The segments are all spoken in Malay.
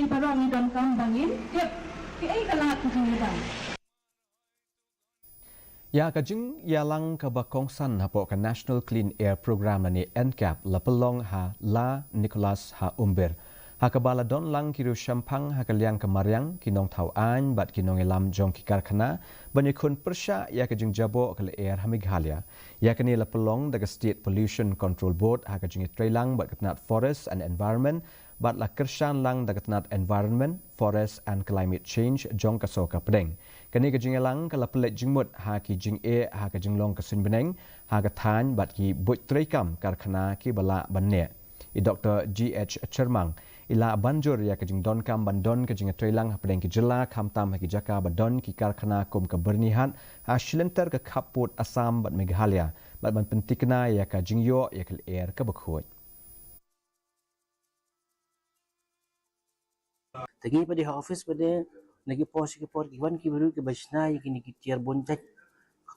barang dan kambangin tiap ke kalat kujingan. Ya kajing yalang kabakongsan hapok ka National Clean Air Program ni Ncap la Pynlong ha la Nicholas ha umber. Ha kabala don lang kiru syampang ha kaliang kemaryang kinong tau an bat kinong elam jong ki karkhana banyakun persya ya kajing jabo kala air ha Meghalaya. Ya kani la Pynlong daga State Pollution Control Board ha kajing Tehlakam bat katnat Forest and Environment bat la kershan lang daga katnat Environment, Forest and Climate Change jong kasoka pedeng. Kani ka jingelang kala pelet jingmut ha ki jing ha ka jinglong ka sun beneng ha ka than bat ki but Tehlakam karkhana ki bala banne. I Dr. Jingpyrshang ila banjur ya ka jing don kam bandon ka jing Tehlakam ha pedeng ki jela khamtam ha ki jaka bandon ki karkhana kum ka bernihat ha shilenter ka kaput Assam bat Meghalaya bat ban pentikna ya ka jingyo ya kal air ka bakhut. Tagi pada office pada lagi pos ki wan ki baru ke basna ki ki tiar boncak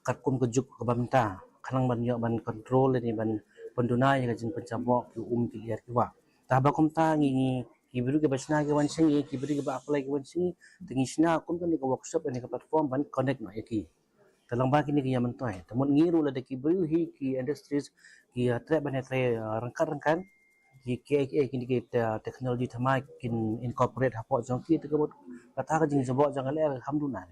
katkum ke juk ke bamta kanang ban yo ban control ni ban penduna ya jin pencabok ki ki liar ki wa ta ba kum ta ngi ki baru ke basna ki wan sing ki baru ke ba apply ki wan sing tengi sna kum kan ke workshop ni ke platform ban connect ma ki talang ba ki ni ki yaman toy tamun ngiru la de ki baru hi ki industries ki trap ban tre rangkan ki KHASI kini kita teknologi thamai kin incorporate hapok jong ki tekebut kata ka jing jabok jang ale alhamdulillah